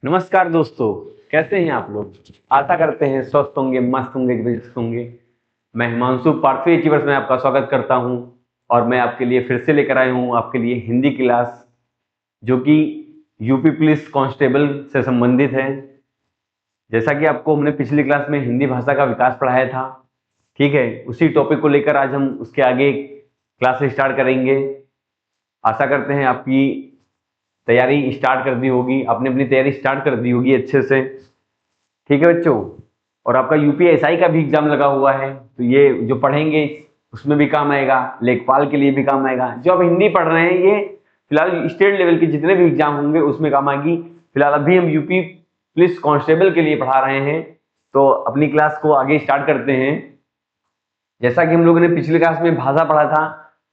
नमस्कार दोस्तों, कैसे हैं आप लोग। आशा करते हैं स्वस्थ होंगे, मस्त होंगे, व्यस्त होंगे। मैं हिमांशु पार्थवी अचीवर्स में आपका स्वागत करता हूं और मैं आपके लिए फिर से लेकर आया हूं आपके लिए हिंदी क्लास, जो कि यूपी पुलिस कांस्टेबल से संबंधित है। जैसा कि आपको हमने पिछली क्लास में हिंदी भाषा का विकास पढ़ाया था, ठीक है, उसी टॉपिक को लेकर आज हम उसके आगे क्लास स्टार्ट करेंगे। आशा करते हैं आपकी तैयारी स्टार्ट कर दी होगी, आपने अपनी तैयारी स्टार्ट कर दी होगी अच्छे से। ठीक है बच्चों, और आपका यूपीएसआई का भी एग्जाम लगा हुआ है, तो ये जो पढ़ेंगे उसमें भी काम आएगा, लेखपाल के लिए भी काम आएगा। जो आप हिंदी पढ़ रहे हैं ये फिलहाल स्टेट लेवल के जितने भी एग्जाम होंगे उसमें काम आएगी। फिलहाल अभी हम यूपी पुलिस कांस्टेबल के लिए पढ़ा रहे हैं, तो अपनी क्लास को आगे स्टार्ट करते हैं। जैसा कि हम लोगों ने पिछली क्लास में भाषा पढ़ा था,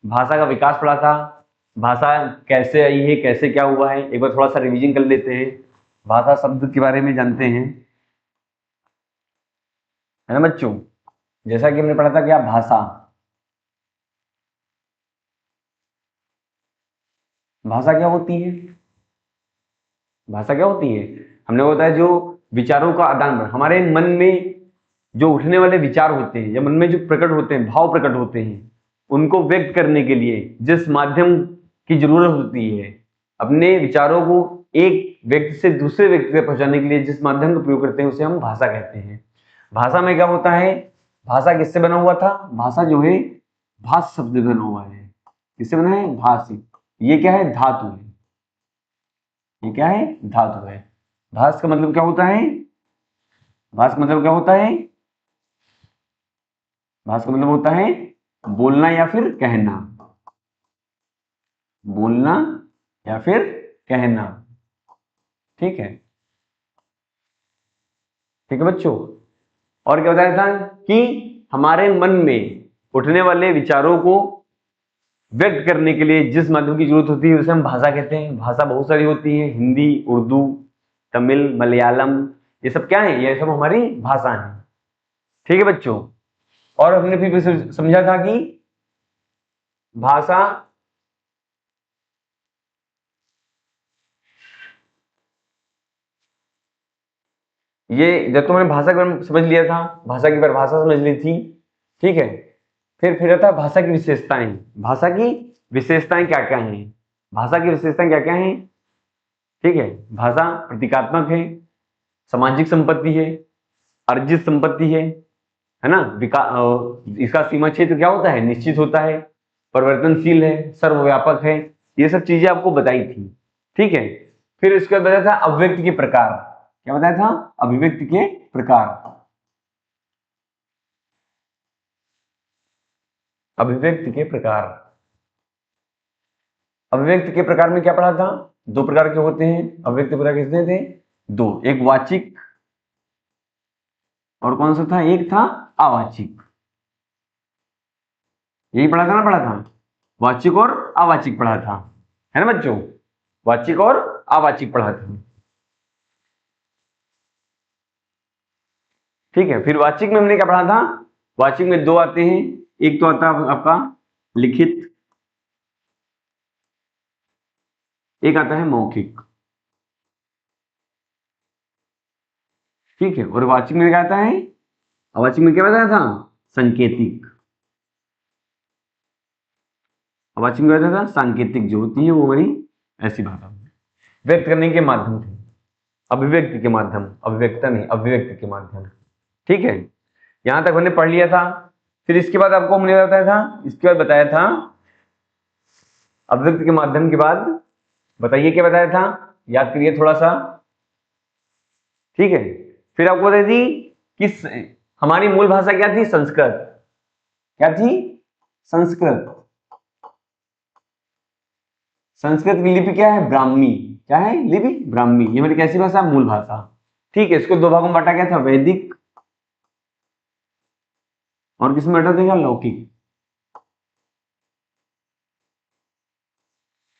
भाषा का विकास पढ़ा था, भाषा कैसे आई है, कैसे क्या हुआ है, एक बार थोड़ा सा रिवीजन कर लेते हैं। भाषा शब्द के बारे में जानते हैं, है ना बच्चों। जैसा कि हमने पढ़ा था क्या भाषा, भाषा क्या होती है। भाषा क्या होती है, हमने बताया जो विचारों का आदान प्रदान, हमारे मन में जो उठने वाले विचार होते हैं या मन में जो प्रकट होते हैं, भाव प्रकट होते हैं, उनको व्यक्त करने के लिए जिस माध्यम की जरूरत होती है, अपने विचारों को एक व्यक्ति से दूसरे व्यक्ति तक पहुंचाने के लिए जिस माध्यम का प्रयोग करते हैं उसे हम भाषा कहते हैं। भाषा में क्या होता है, भाषा किससे बना हुआ था, भाषा जो है भाष शब्द बना हुआ है। किससे बना है, भाष। ये क्या है, धातु है। ये क्या है, धातु है। भाष का मतलब क्या होता है, भाष का मतलब क्या होता है, भाष का मतलब होता है बोलना या फिर कहना, बोलना या फिर कहना। ठीक है, ठीक है बच्चों। और क्या बताया था कि हमारे मन में उठने वाले विचारों को व्यक्त करने के लिए जिस माध्यम की जरूरत होती है उसे हम भाषा कहते हैं। भाषा बहुत सारी होती है, हिंदी, उर्दू, तमिल, मलयालम, ये सब क्या है, ये सब हमारी भाषा है। ठीक है बच्चों। और हमने फिर समझा था कि भाषा ये जब तो मैंने भाषा के बारे में समझ लिया था, भाषा की परिभाषा समझ ली थी, ठीक है। फिर आता है भाषा की विशेषताएं। भाषा की विशेषताएं क्या क्या हैं, भाषा की विशेषताएं क्या क्या हैं, ठीक है। भाषा प्रतीकात्मक है, सामाजिक संपत्ति है, अर्जित संपत्ति है ना। इसका सीमा क्षेत्र क्या होता है, निश्चित होता है, परिवर्तनशील है, सर्वव्यापक है। ये सब चीजें आपको बताई थी, ठीक है। फिर इसके बाद बताया था अभिव्यक्ति के प्रकार। क्या बताया था, अभिव्यक्ति के प्रकार। अभिव्यक्ति के प्रकार, अभिव्यक्ति के प्रकार में क्या पढ़ा था, दो प्रकार के होते हैं अभिव्यक्ति प्रकार, कितने थे, दो, एक वाचिक और कौन सा था, एक था अवाचिक। यही पढ़ा था ना, पढ़ा था, वाचिक और अवाचिक पढ़ा था, है ना बच्चों। वाचिक और अवाचिक पढ़ा था, ठीक है। फिर वाचिक में हमने क्या पढ़ा था, वाचिक में दो आते हैं, एक तो आता है आपका लिखित, एक आता है मौखिक, ठीक है। और वाचिक में क्या आता है, अवाचिक में क्या बताया था, संकेतिक। अवाचिक में बताया था सांकेतिक, जो होती है वो हमारी ऐसी भाषा व्यक्त करने के माध्यम से, अभिव्यक्ति के माध्यम, अभिव्यक्ता नहीं, अभिव्यक्ति के माध्यम, ठीक है। यहां तक हमने पढ़ लिया था। फिर इसके बाद आपको हमने बताया था, इसके बाद बताया था अभिव्यक्ति के माध्यम के बाद बताइए क्या बताया था, याद करिए थोड़ा सा, ठीक है। फिर आपको बताई थी किस, हमारी मूल भाषा क्या थी, संस्कृत। क्या थी, संस्कृत। संस्कृत की लिपि क्या है, ब्राह्मी। क्या है, लिपि ब्राह्मी। ये हमारी कैसी भाषा, मूल भाषा, ठीक है। इसको दो भागों में बांटा गया था, वैदिक और किसमें बांटा था, लौकिक,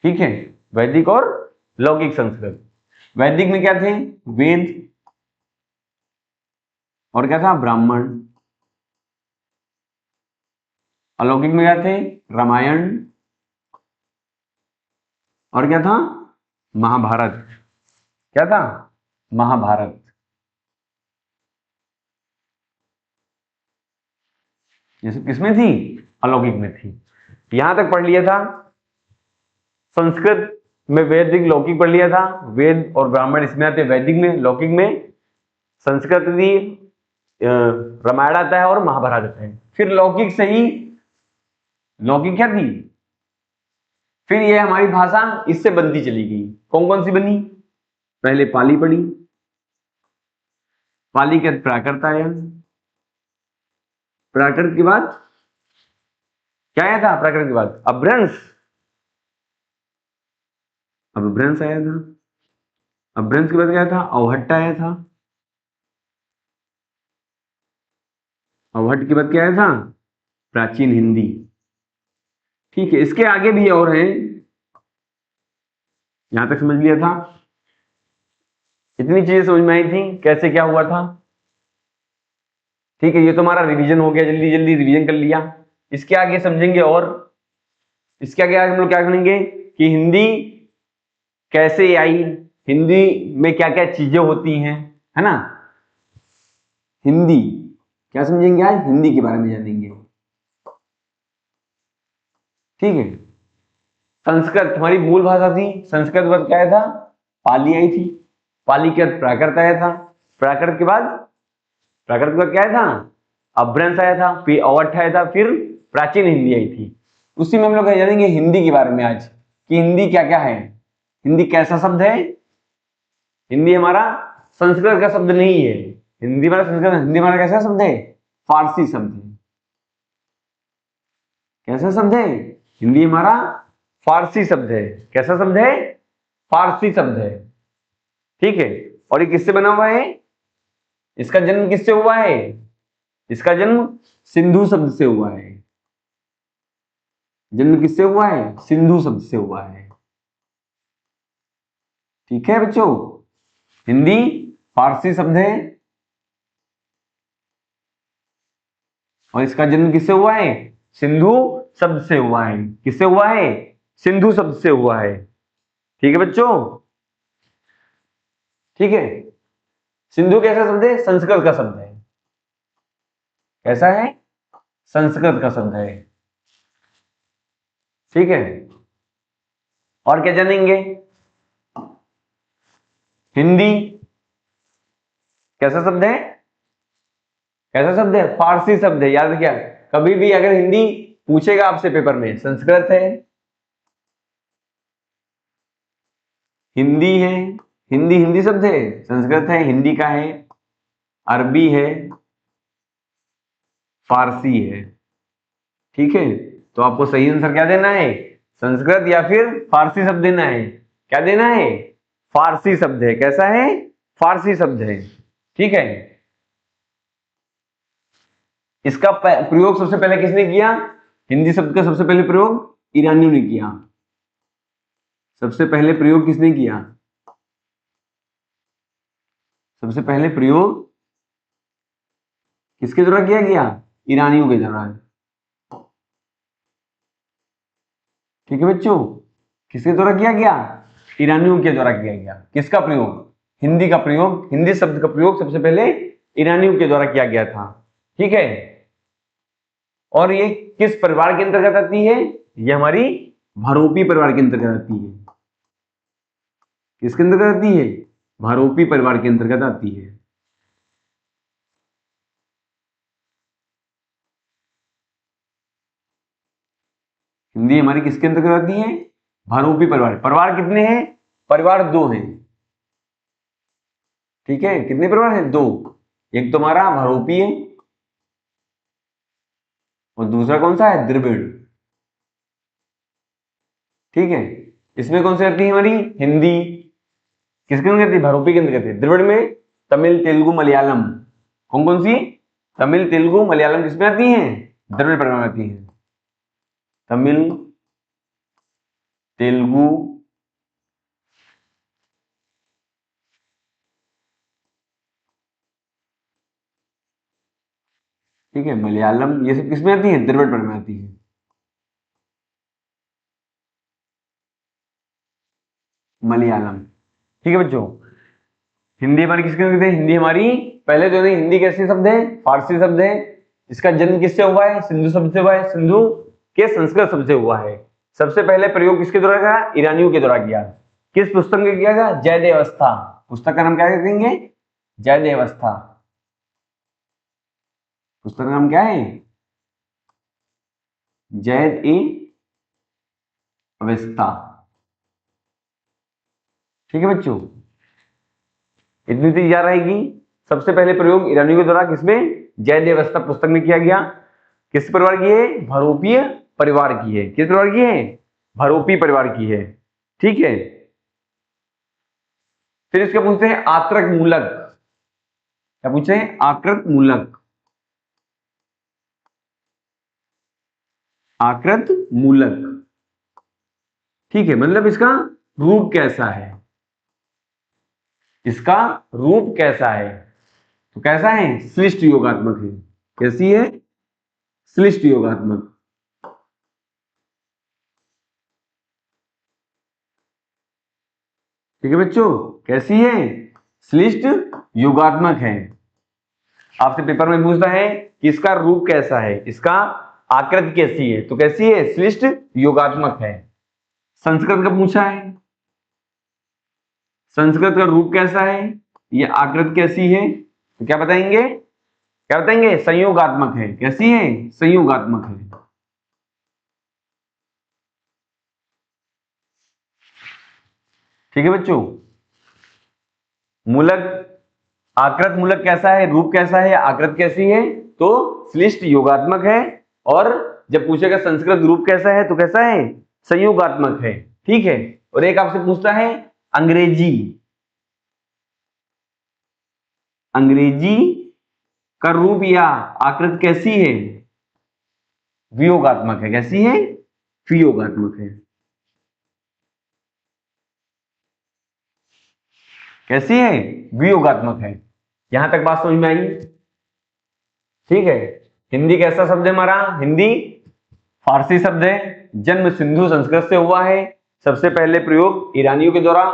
ठीक है। वैदिक और लौकिक संस्कृत। वैदिक में क्या थे, वेद, और क्या था, ब्राह्मण। अलौकिक में क्या थे, रामायण, और क्या था, महाभारत। क्या था, महाभारत। ये सब किसमें थी? अलौकिक में थी। यहां तक पढ़ लिया था। संस्कृत में वैदिक लौकिक पढ़ लिया था। वेद और ब्राह्मण इसमें आते, वैदिक में, लौकिक में संस्कृत थी, रामायण आता है और महाभारत आता है। फिर लौकिक से ही, लौकिक क्या थी? फिर ये हमारी भाषा इससे बनती चली गई। कौन कौन सी बनी? पहले पाली पढ़ी, पाली के बाद प्राकृत आया, प्राकृत के बाद क्या आया था? प्राकृत के बाद अपभ्रंश, अपभ्रंश आया था। अपभ्रंश के बाद क्या था? अवहट्ट आया था। अवहट्ट के बाद क्या आया था? प्राचीन हिंदी। ठीक है, इसके आगे भी और हैं, यहां तक समझ लिया था। इतनी चीजें समझ में आई थी कैसे क्या हुआ था। ठीक है, ये तो हमारा रिवीजन हो गया, जल्दी जल्दी रिवीजन कर लिया। इसके आगे समझेंगे, और इसके आगे हम लोग क्या करेंगे कि हिंदी कैसे आई, हिंदी में क्या क्या चीजें होती हैं, है ना। हिंदी क्या समझेंगे आज? हिंदी के बारे में जानेंगे। ठीक है, संस्कृत हमारी मूल भाषा थी। संस्कृत बाद क्या आया था? पाली आई थी। पाली के बाद प्राकृत आया था। प्राकृत के बाद, प्राकृत के बाद क्या आया था? अपभ्रंश आया था। फिर अवहट्ठ आया था। फिर प्राचीन हिंदी आई थी। उसी में हम लोग जानेंगे हिंदी के बारे में आज, कि हिंदी क्या क्या है, हिंदी कैसा शब्द है। हिंदी हमारा संस्कृत का शब्द नहीं है। हिंदी हमारा संस्कृत, हिंदी हमारा कैसा शब्द है? फारसी शब्द है। कैसा शब्द है? हिंदी हमारा फारसी शब्द है। कैसा शब्द है? फारसी शब्द है। ठीक है, और ये किससे बना हुआ है? इसका जन्म किससे हुआ है? इसका जन्म सिंधु शब्द से हुआ है। जन्म किससे हुआ है? सिंधु शब्द से हुआ है। ठीक है बच्चों, हिंदी फारसी शब्द है, और इसका जन्म किससे हुआ है? सिंधु शब्द से हुआ है। किससे हुआ है? सिंधु शब्द से हुआ है। ठीक है बच्चों, ठीक है। सिंधु कैसा शब्द है? संस्कृत का शब्द है। कैसा है? संस्कृत का शब्द है। ठीक है, और क्या जानेंगे? हिंदी कैसा शब्द है? कैसा शब्द है? फारसी शब्द है। याद रखिए, कभी भी अगर हिंदी पूछेगा आपसे पेपर में, संस्कृत है, हिंदी है, हिंदी हिंदी शब्द है, संस्कृत है, हिंदी का है, अरबी है, फारसी है। ठीक है, तो आपको सही आंसर क्या देना है? संस्कृत या फिर फारसी शब्द देना है। क्या देना है? फारसी शब्द है। कैसा है? फारसी शब्द है। ठीक है, इसका प्रयोग सबसे पहले किसने किया? हिंदी शब्द का सबसे पहले प्रयोग ईरानियों ने किया। सबसे पहले प्रयोग किसने किया? सबसे पहले प्रयोग किसके द्वारा किया गया? ईरानियों के द्वारा। ठीक है बच्चों, किसके द्वारा किया गया? ईरानियों के द्वारा किया गया। किसका प्रयोग? हिंदी का प्रयोग, हिंदी शब्द का प्रयोग सबसे पहले ईरानियों के द्वारा किया गया था। ठीक है, और ये किस परिवार के अंतर्गत आती है? ये हमारी भारोपी परिवार के अंतर्गत आती है। किसके अंतर्गत आती है? भारोपी परिवार के अंतर्गत आती है। हिंदी हमारी किसके अंतर्गत आती है? भारोपी परिवार। परिवार कितने हैं? परिवार दो हैं। ठीक है, कितने परिवार हैं? दो। एक तुम्हारा भारोपी है, और दूसरा कौन सा है? द्रविड़। ठीक है, इसमें कौन सी आती है हमारी? हिंदी किसके अंदर आती है? भारोपी के अंदर आती है। द्रविड़ में तमिल, तेलुगु, मलयालम। कौन कौन सी? तमिल, तेलुगु, मलयालम किसमें आती हैं? द्रविड़ परिवार में आती हैं। तमिल, तेलुगु, ठीक है, मलयालम, ये सब किसमें आती है? द्रविड़ परिवार में आती है। मलयालम। ठीक है बच्चों, हिंदी हमारी किसके अंतर्गत है? हिंदी हमारी, पहले जो है हिंदी कैसे शब्द है? फारसी शब्द है। इसका जन्म किससे हुआ है? सिंधु शब्द से हुआ है, सिंधु के संस्कृत शब्द से हुआ है। सबसे पहले प्रयोग किसके द्वारा किया? ईरानियों के द्वारा किया। किस पुस्तक में किया गया? जयदेव अवस्था। पुस्तक का नाम क्या कहेंगे? जयदेव अवस्था। पुस्तक का नाम क्या है? जैद ए अवस्था। ठीक है बच्चों, इतनी चीज याद रहेगी। सबसे पहले प्रयोग ईरानियों के द्वारा किसमें? जयदेव अवस्था पुस्तक में किया गया। किस परिवार की है? भरोपीय परिवार की है। किस परिवार की है? भरोपी परिवार की है। ठीक है, फिर इसके पूछते हैं आक्रक मूलक। क्या पूछे? आकृत मूलक। आकृत मूलक, ठीक है, मतलब इसका रूप कैसा है? इसका रूप कैसा है? तो कैसा है? श्लिष्ट योगात्मक है। कैसी है? श्लिष्ट योगात्मक। ठीक है बच्चों, कैसी है? श्लिष्ट योगात्मक है। आपसे पेपर में पूछता है कि इसका रूप कैसा है, इसका आकृति कैसी है, तो कैसी है? श्लिष्ट योगात्मक है। संस्कृत का पूछा है, संस्कृत का रूप कैसा है, ये आकृति कैसी है, तो क्या बताएंगे? क्या बताएंगे? संयोगात्मक है। कैसी है? संयोगात्मक है। ठीक है बच्चों, मूलक, आकृत मूलक कैसा है, रूप कैसा है, आकृति कैसी है, तो श्लिष्ट योगात्मक है। और जब पूछेगा संस्कृत रूप कैसा है, तो कैसा है? संयोगात्मक है। ठीक है, और एक आपसे पूछता है अंग्रेजी, अंग्रेजी का रूप या आकृति कैसी है? वियोगात्मक है। कैसी है? वियोगात्मक है। कैसी है? वियोगात्मक है। यहां तक बात समझ में आई? ठीक है, हिंदी कैसा शब्द है हमारा? हिंदी फारसी शब्द है, जन्म सिंधु संस्कृत से हुआ है। सबसे पहले प्रयोग ईरानियों के द्वारा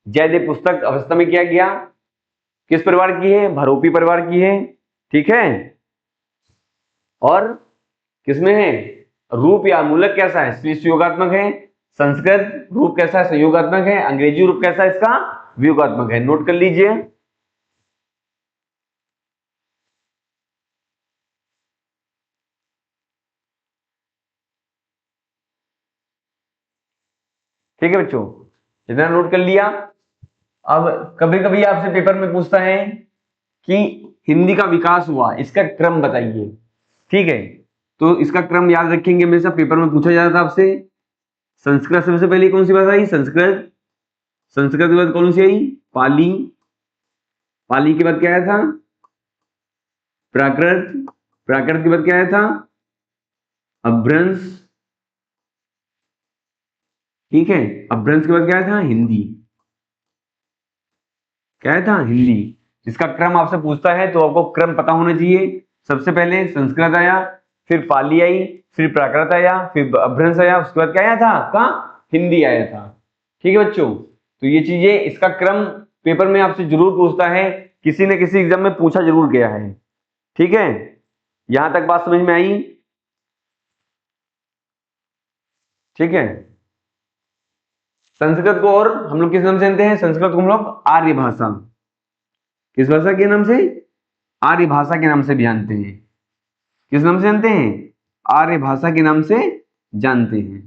जयदेव पुस्तक अवस्था में किया गया। किस परिवार की है? भरोपी परिवार की है। ठीक है, और किसमें है? रूप या मूलक कैसा है? श्लिष्ट योगात्मक है। संस्कृत रूप कैसा है? संयोगात्मक है। अंग्रेजी रूप कैसा है इसका? वियोगात्मक है। नोट कर लीजिए। ठीक है बच्चों, इतना नोट कर लिया। अब कभी कभी आपसे पेपर में पूछता है कि हिंदी का विकास हुआ, इसका क्रम बताइए। ठीक है, तो इसका क्रम याद रखेंगे, हमेशा पेपर में पूछा जाता था आपसे। संस्कृत सबसे पहले कौन सी भाषा आई? संस्कृत। संस्कृत के बाद कौन सी आई? पाली। पाली के बाद क्या आया था? प्राकृत। प्राकृत के बाद क्या आया था? अपभ्रंश। ठीक है, अपभ्रंश के बाद क्या आया था? हिंदी। क्या आया था? हिंदी। इसका क्रम आपसे पूछता है तो आपको क्रम पता होना चाहिए। सबसे पहले संस्कृत आया, फिर पाली आई, फिर प्राकृत आया, फिर अपभ्रंश आया, उसके बाद क्या आया था? का हिंदी आया था। ठीक है बच्चों, तो ये चीजें, इसका क्रम पेपर में आपसे जरूर पूछता है, किसी न किसी एग्जाम में पूछा जरूर गया है। ठीक है, यहां तक बात समझ में आई? ठीक है, संस्कृत को और हम लोग किस नाम से जानते हैं? संस्कृत को हम लोग आर्य भाषा, किस भाषा के नाम से? आर्य भाषा के नाम से भी जानते हैं। किस नाम से जानते हैं? आर्य भाषा के नाम से जानते हैं।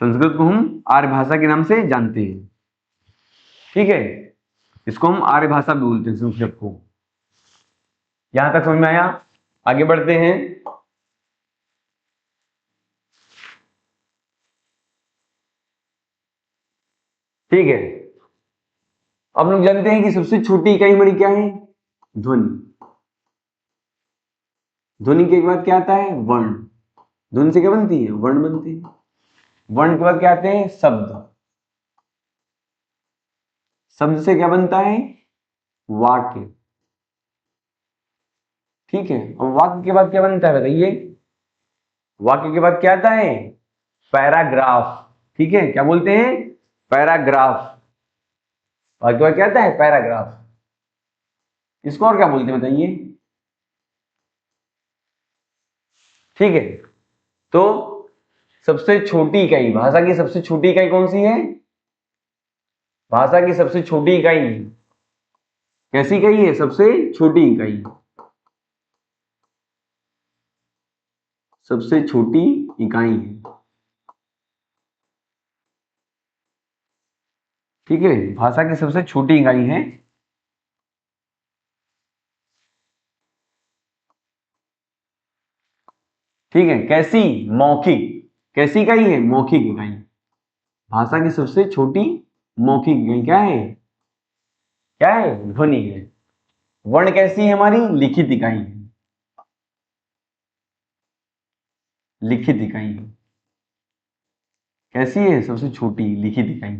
संस्कृत को हम आर्य भाषा के नाम से जानते हैं। ठीक है, इसको हम आर्य भाषा भी बोलते हैं संस्कृत को। यहां तक समझ में आया? आगे बढ़ते हैं। ठीक है, अब लोग जानते हैं कि सबसे छोटी इकाई हमारी क्या है? ध्वनि। ध्वनि के बाद क्या आता है? वर्ण। ध्वनि से क्या बनती है? वर्ण बनते हैं। वर्ण के बाद क्या आते हैं? शब्द। शब्द से क्या बनता है? वाक्य। ठीक है, अब वाक्य के बाद क्या बनता है बताइए? वाक्य के बाद क्या आता है? पैराग्राफ। ठीक है, क्या बोलते हैं? पैराग्राफ। और क्या कहता है? पैराग्राफ। इसको और क्या बोलते हैं बताइए? ठीक है, तो सबसे छोटी इकाई, भाषा की सबसे छोटी इकाई कौन सी है? भाषा की सबसे छोटी इकाई कैसी इकाई है? सबसे छोटी इकाई, सबसे छोटी इकाई है। ठीक है, भाषा की सबसे छोटी इकाई है। ठीक है, कैसी? मौखिक। कैसी इकाई है? मौखिक इकाई। भाषा की सबसे छोटी मौखिक इकाई क्या है? क्या है? ध्वनि है। वर्ण कैसी है हमारी? लिखित इकाई है। लिखित इकाई है। कैसी है? सबसे छोटी लिखित इकाई।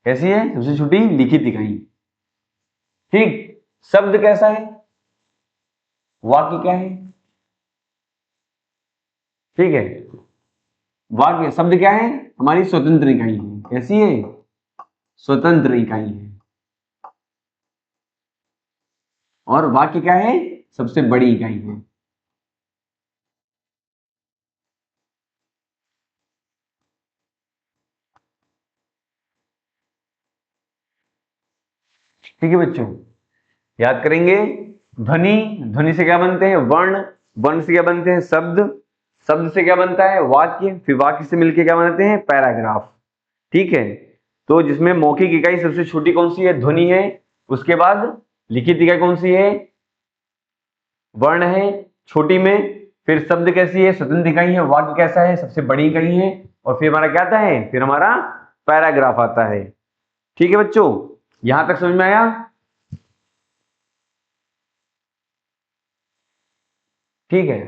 कैसी है? सबसे छोटी लिखित इकाई। ठीक। शब्द कैसा है? वाक्य क्या है? ठीक है, वाक्य शब्द क्या है? हमारी स्वतंत्र इकाई है। कैसी है? स्वतंत्र इकाई है। और वाक्य क्या है? सबसे बड़ी इकाई है। ठीक है बच्चों, याद करेंगे। ध्वनि, ध्वनि से क्या बनते हैं? वर्ण, वर्ण से क्या बनते हैं? शब्द, शब्द से क्या बनता है? वाक्य, फिर वाक्य से मिलकर क्या बनाते हैं? पैराग्राफ। ठीक है, तो जिसमें मौखिक इकाई सबसे छोटी कौन सी है? ध्वनि है। उसके बाद लिखित इकाई कौन सी है? वर्ण है छोटी में। फिर शब्द कैसी है? स्वतंत्र इकाई है। वाक्य कैसा है? सबसे बड़ी इकाई है। और फिर हमारा क्या आता है? फिर हमारा पैराग्राफ आता है। ठीक है बच्चों, यहां तक समझ में आया? ठीक है,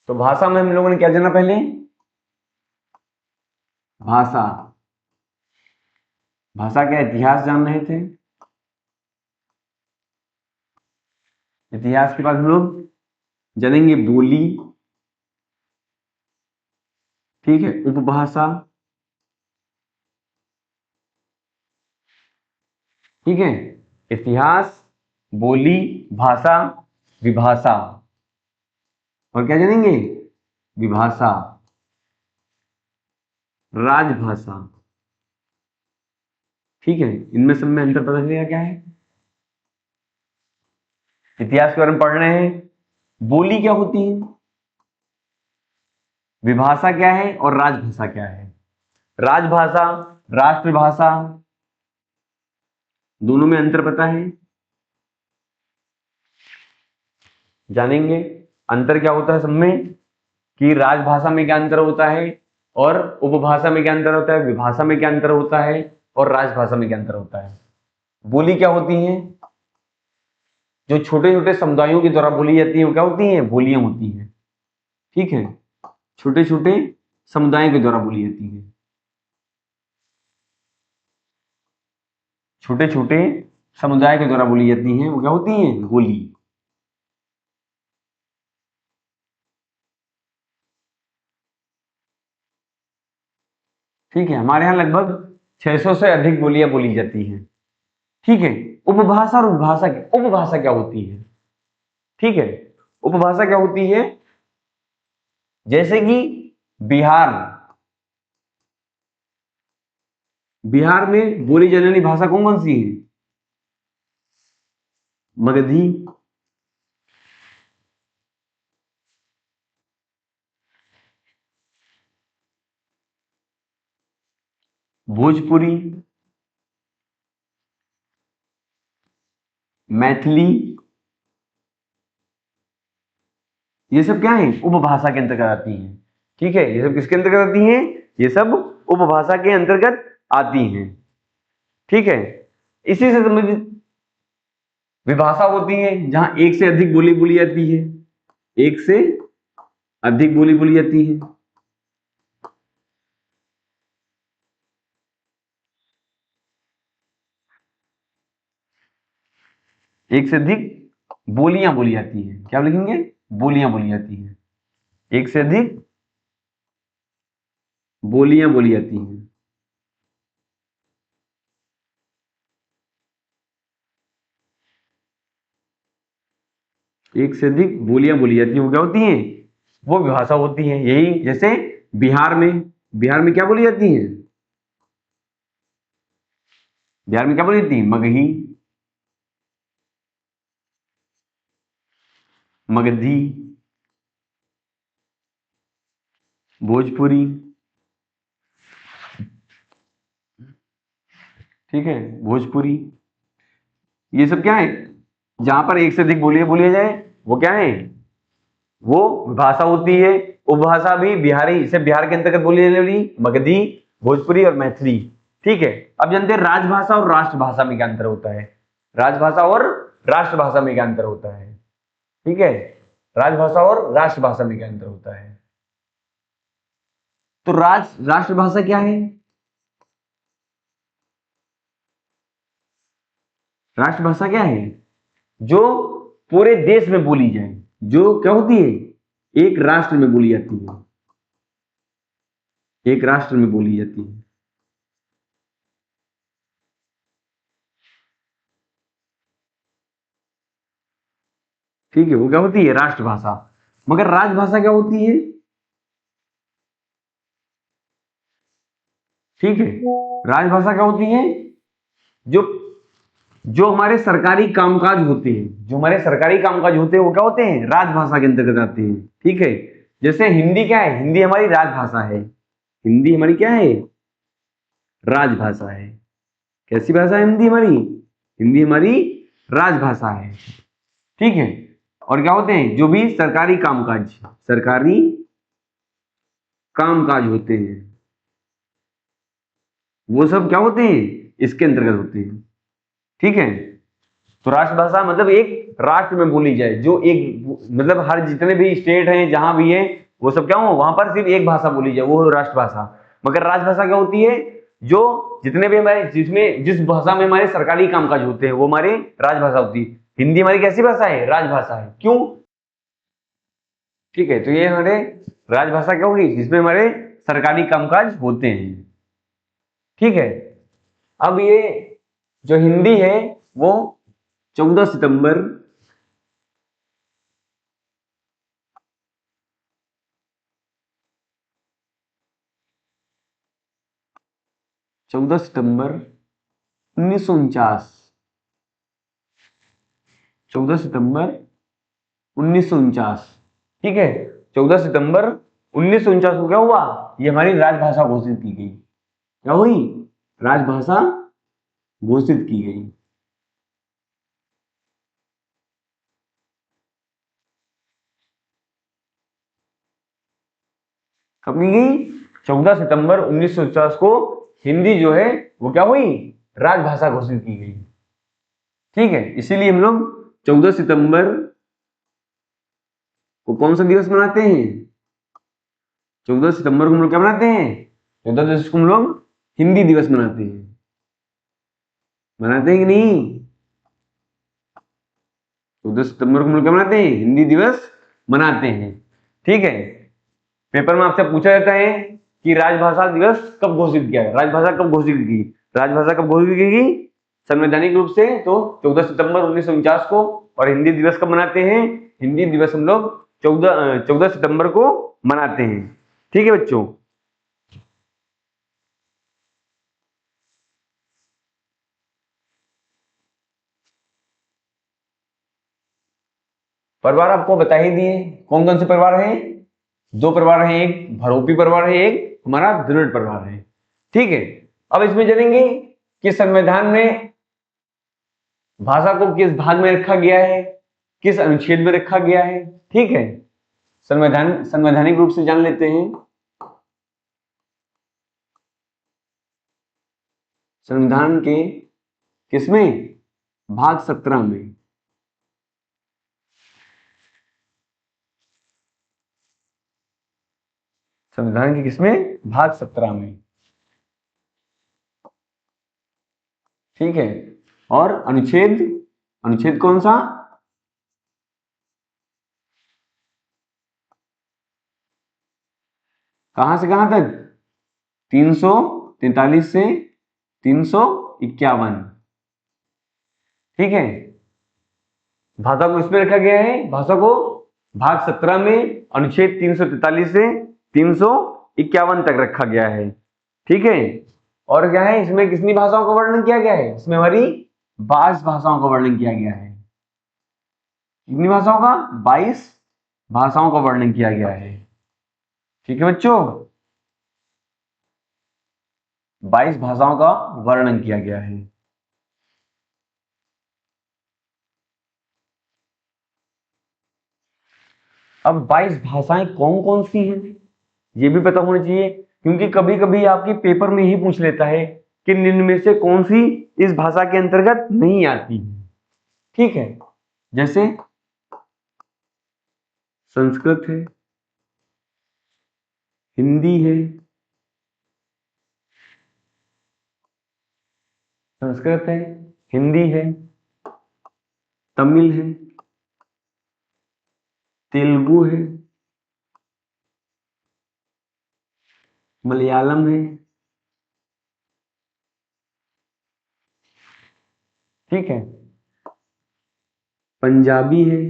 तो भाषा में हम लोगों ने क्या जाना पहले? भाषा, भाषा का इतिहास जान रहे थे। इतिहास के बाद हम लोग जानेंगे बोली। ठीक है, उपभाषा। ठीक है, इतिहास, बोली, भाषा, विभाषा, और क्या जानेंगे? विभाषा, राजभाषा। ठीक है, इनमें सब में अंतर पता चलेगा क्या है? इतिहास के बारे में पढ़ रहे हैं। बोली क्या होती है, विभाषा क्या है, और राजभाषा क्या है? राजभाषा, राष्ट्रभाषा, दोनों में अंतर पता है? जानेंगे अंतर क्या होता है सब में, कि राजभाषा में क्या अंतर होता है, और उपभाषा में क्या अंतर होता है, विभाषा में क्या अंतर होता है, और राजभाषा में क्या अंतर होता है। बोली क्या होती है? जो छोटे छोटे समुदायों के द्वारा बोली जाती है वो क्या होती है? बोलियां होती हैं। ठीक है, छोटे छोटे समुदायों के द्वारा बोली जाती है। छोटे छोटे समुदाय के द्वारा बोली जाती हैं वो क्या होती हैं? बोली। ठीक है, हमारे यहाँ लगभग 600 से अधिक बोलियां बोली जाती हैं। ठीक है, उपभाषा और उपभाषा, उपभाषा क्या होती है? ठीक है, उपभाषा क्या होती है? जैसे कि बिहार, बिहार में बोली जाने वाली भाषा कौन कौन सी है? मगधी, भोजपुरी, मैथिली, ये सब क्या है? उपभाषा के अंतर्गत आती हैं। ठीक है, ये सब किसके अंतर्गत आती हैं? ये सब उपभाषा के अंतर्गत आती हैं। ठीक है, इसी से संबंधित विभाषा होती है जहां एक से अधिक बोली बोली जाती है। एक से अधिक बोली बोली जाती है। एक से अधिक बोलियां बोली जाती है। क्या लिखेंगे? बोलियां बोली जाती है। एक से अधिक बोलियां बोली जाती हैं। एक से अधिक बोलियां बोली जाती हैं, वो क्या होती हैं? वो भाषा होती हैं। यही जैसे बिहार में क्या बोली जाती हैं? बिहार में क्या बोली जाती है? मगही, मगधी, भोजपुरी। ठीक है, भोजपुरी। ये सब क्या है? जहां पर एक से अधिक बोलियां बोली जाए वो क्या है? वो भाषा होती है। उपभाषा भी बिहारी से बिहार के अंतर्गत बोली जाने वाली मगधी, भोजपुरी और मैथिली। ठीक है। अब जानते हैं राजभाषा और राष्ट्रभाषा में क्या अंतर होता है? राजभाषा और राष्ट्रभाषा में क्या अंतर होता है? ठीक है, राजभाषा और राष्ट्रभाषा में क्या अंतर होता है? तो राष्ट्रभाषा क्या है? राष्ट्रभाषा क्या है? जो पूरे देश में बोली जाए, जो क्या होती है? एक राष्ट्र में बोली जाती है, एक राष्ट्र में बोली जाती है। ठीक है, वो क्या होती है? राष्ट्रभाषा। मगर राजभाषा क्या होती है? ठीक है, राजभाषा क्या होती है? जो जो हमारे सरकारी कामकाज होते हैं, जो हमारे सरकारी कामकाज होते हैं वो क्या होते हैं? राजभाषा के अंतर्गत आते हैं। ठीक है। जैसे हिंदी क्या है? हिंदी हमारी राजभाषा है। हिंदी हमारी क्या है? राजभाषा है। कैसी भाषा है हिंदी हमारी? हिंदी हमारी राजभाषा है। ठीक है। और क्या होते हैं? जो भी सरकारी कामकाज होते हैं वो सब क्या होते हैं? इसके अंतर्गत होते हैं। ठीक है। तो राष्ट्रभाषा मतलब एक राष्ट्र में बोली जाए, जो एक मतलब हर जितने भी स्टेट हैं जहां भी है वो सब क्या हो, वहां पर सिर्फ एक भाषा बोली जाए, वो राष्ट्रभाषा। मगर राजभाषा क्या होती है? जो जितने भी हमारे जिसमें जिस भाषा में हमारे सरकारी कामकाज होते हैं वो हमारी राजभाषा होती है। हिंदी हमारी कैसी भाषा है? राजभाषा है। क्यों? ठीक है, तो ये हमारे राजभाषा क्या होगी? जिसमें हमारे सरकारी कामकाज होते हैं। ठीक है। अब ये जो हिंदी है वो 14 सितंबर 14 सितंबर 1949, 14 सितंबर 1949। ठीक है, 14 सितंबर 1949 को क्या हुआ? ये हमारी राजभाषा घोषित की गई। क्या हुई? राजभाषा घोषित की गई। कब की गई? 14 सितंबर 1949 को हिंदी जो है वो क्या हुई? राजभाषा घोषित की गई। ठीक है, इसीलिए हम लोग 14 सितंबर को कौन सा दिवस मनाते हैं? 14 सितंबर को हम लोग क्या मनाते हैं? 14 दिवस को हम लोग हिंदी दिवस मनाते हैं। मनाते हैं कि नहीं? 14 सितंबर को हम लोग क्या मनाते हैं? हिंदी दिवस मनाते हैं। ठीक है। पेपर में आपसे पूछा जाता है कि राजभाषा दिवस कब घोषित किया गया, राजभाषा कब घोषित की गई? राजभाषा कब घोषित की गई? संवैधानिक रूप से तो 14 सितंबर 1949 को। और हिंदी दिवस कब मनाते हैं? हिंदी दिवस हम लोग 14 सितंबर को मनाते हैं। ठीक है बच्चों। परिवार आपको बता ही दिए, कौन कौन से परिवार हैं? दो परिवार हैं, एक भरोपी परिवार है, एक हमारा द्रविड़ परिवार है। ठीक है। अब इसमें जानेंगे कि संविधान में भाषा को किस भाग में रखा गया है, किस अनुच्छेद में रखा गया है। ठीक है, संवैधानिक रूप से जान लेते हैं। संविधान के किसमें? भाग 17 में। संविधान के किसमें? भाग 17 में। ठीक है। और अनुच्छेद, अनुच्छेद कौन सा? कहां से कहां तक? 343 से 351। ठीक है, भाषा को इसमें रखा गया है, भाषा को भाग 17 में अनुच्छेद 343 से 351 तक रखा गया है। ठीक है, और क्या है इसमें कितनी भाषाओं का वर्णन किया गया है? इसमें हमारी 22 भाषाओं का वर्णन किया गया है। कितनी भाषाओं का? 22 भाषाओं का वर्णन किया गया है। ठीक है बच्चों, 22 भाषाओं का वर्णन किया गया है। अब 22 भाषाएं कौन कौन सी हैं ये भी पता होना चाहिए, क्योंकि कभी कभी आपके पेपर में ही पूछ लेता है कि निम्न में से कौन सी इस भाषा के अंतर्गत नहीं आती। ठीक है, जैसे संस्कृत है, हिंदी है, संस्कृत है, हिंदी है, तमिल है, तेलुगु है, मलयालम है। ठीक है, पंजाबी है,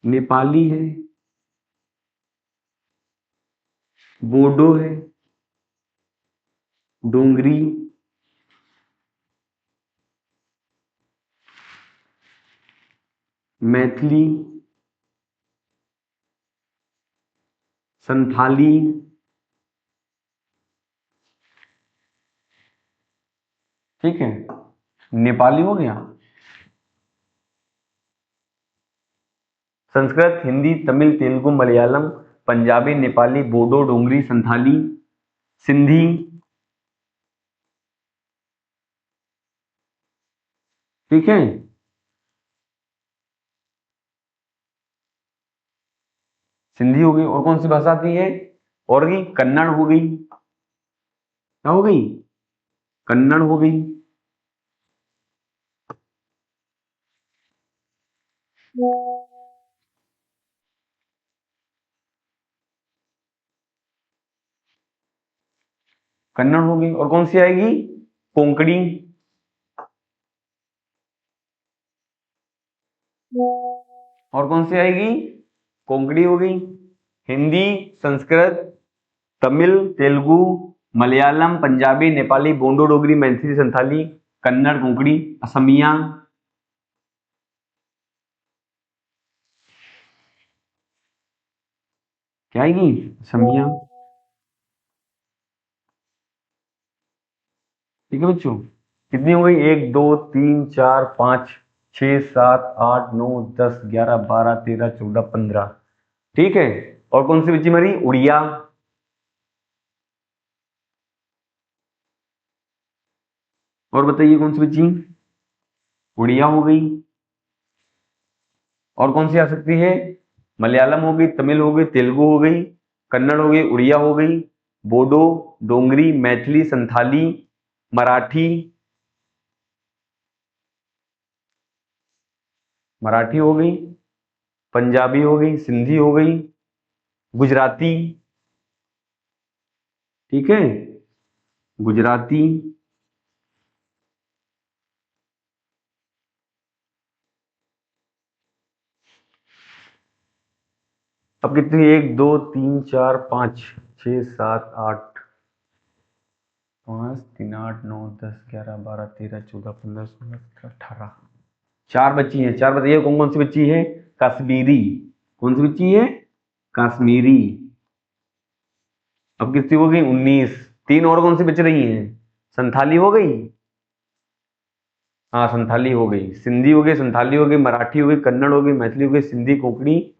नेपाली है, बोडो है, डोंगरी, मैथिली, संथाली। ठीक है, नेपाली हो गया, संस्कृत, हिंदी, तमिल, तेलुगु, मलयालम, पंजाबी, नेपाली, बोडो, डोंगरी, संथाली, सिंधी। ठीक है, सिंधी हो गई। और कौन सी भाषा आती है? और गई कन्नड़ हो गई। क्या हो गई? कन्नड़ हो गई। कन्नड़ हो गई। और कौन सी आएगी? कोंकणी। और कौन सी आएगी? कोंकणी हो गई। हिंदी, संस्कृत, तमिल, तेलुगु, मलयालम, पंजाबी, नेपाली, बोंडो, डोगरी, मैथिली, संथाली, कन्नड़, कोंकणी, असमिया। क्या आएगी? असमिया। ठीक है बच्चों, कितनी हो गई? 1 2 3 4 5 6 7 8 9 10 11 12 13 14 15। ठीक है, और कौन सी बच्ची हमारी? उड़िया। और बताइए कौन सी बच्ची? उड़िया हो गई। और कौन सी आ सकती है? मलयालम हो गई, तमिल हो गई, तेलुगु हो गई, कन्नड़ हो गई, उड़िया हो गई, बोडो, डोंगरी, मैथिली, संथाली, मराठी। मराठी हो गई, पंजाबी हो गई, सिंधी हो गई, गुजराती। ठीक है, गुजराती। अब कितनी? 1 2 3 4 5 6 7 8 5 3 8 9 10 11 12 13 14 15 16 17 18। 4 बच्ची हैं। 4 बताइए कौन कौन सी बच्ची है? कश्मीरी। कौन सी बच्ची है? कश्मीरी। अब कितनी हो गई? 19। 3 और कौन सी बच रही हैं? संथाली हो गई। हाँ, संथाली हो गई, सिंधी हो गई, संथाली हो गई, मराठी हो गई, कन्नड़ हो गई, मैथिली हो गई, सिंधी, कोंकणी।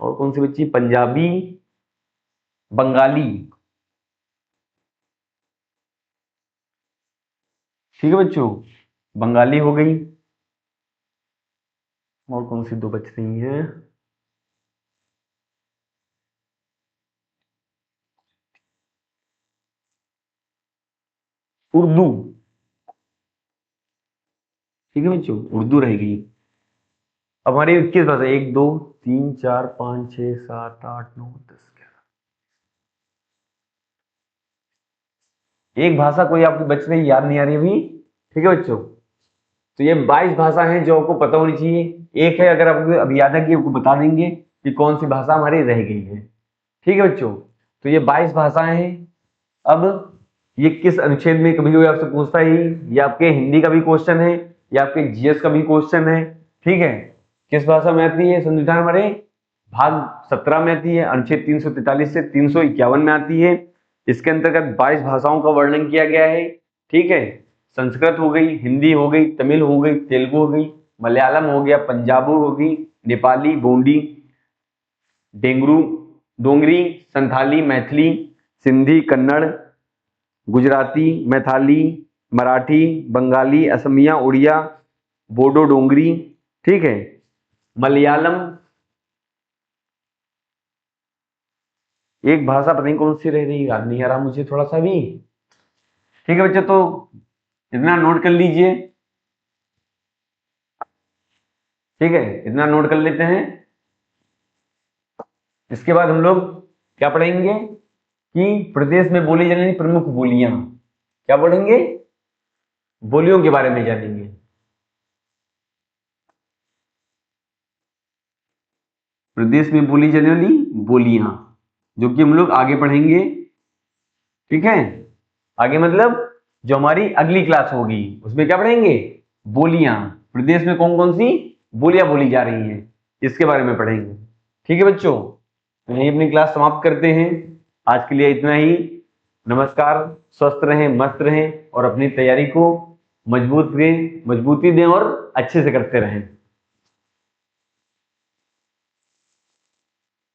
और कौन सी बच्ची? पंजाबी, बंगाली। ठीक है बच्चों, बंगाली हो गई। और कौन सी 2 बच रही हैं? उर्दू। ठीक है बच्चों, उर्दू रह गई। अब हमारी 21 भाषा। 1 2 3 4 5 6 7 8 9 10 11। एक भाषा कोई आपकी बच रही, याद नहीं आ रही अभी, ठीक है बच्चों। तो ये 22 भाषा हैं जो आपको पता होनी चाहिए। एक है, अगर आपको अभी याद है कि आपको बता देंगे कि कौन सी भाषा हमारी रह गई है, ठीक है बच्चों। तो ये 22 भाषाएं हैं। अब ये किस अनुच्छेद में, कभी कोई आपसे पूछता है, ये आपके हिंदी का भी क्वेश्चन है, या आपके जीएस का भी क्वेश्चन है, ठीक है। किस भाषा में आती है संविधान हमारे, भाग 17 में आती है, अनुच्छेद 343 से 351 में आती है। इसके अंतर्गत 22 भाषाओं का वर्णन किया गया है, ठीक है। संस्कृत हो गई, हिंदी हो गई, तमिल हो गई, तेलुगु हो गई, मलयालम हो गया, पंजाबी हो गई, नेपाली, गोंडी, डेंगरू, डोंगरी, संथाली, मैथिली, सिंधी, कन्नड़, गुजराती, मैथाली, मराठी, बंगाली, असमिया, उड़िया, बोडो, डोंगरी, ठीक है, मलयालम, एक भाषा पता नहीं कौन सी रह रही, याद नहीं आ रहा मुझे थोड़ा सा भी, ठीक है बच्चों। तो इतना नोट कर लीजिए, ठीक है, इतना नोट कर लेते हैं। इसके बाद हम लोग क्या पढ़ेंगे कि प्रदेश में बोली जाने वाली प्रमुख बोलियां, क्या पढ़ेंगे, बोलियों के बारे में जानेंगे। प्रदेश में बोली जाने वाली बोलियां, जो कि हम लोग आगे पढ़ेंगे, ठीक है। आगे मतलब जो हमारी अगली क्लास होगी उसमें क्या पढ़ेंगे, बोलियां, प्रदेश में कौन कौन सी बोलियां बोली जा रही हैं, इसके बारे में पढ़ेंगे, ठीक है बच्चों। तो यही अपनी क्लास समाप्त करते हैं, आज के लिए इतना ही। नमस्कार, स्वस्थ रहें, मस्त रहें और अपनी तैयारी को मजबूती दें और अच्छे से करते रहें।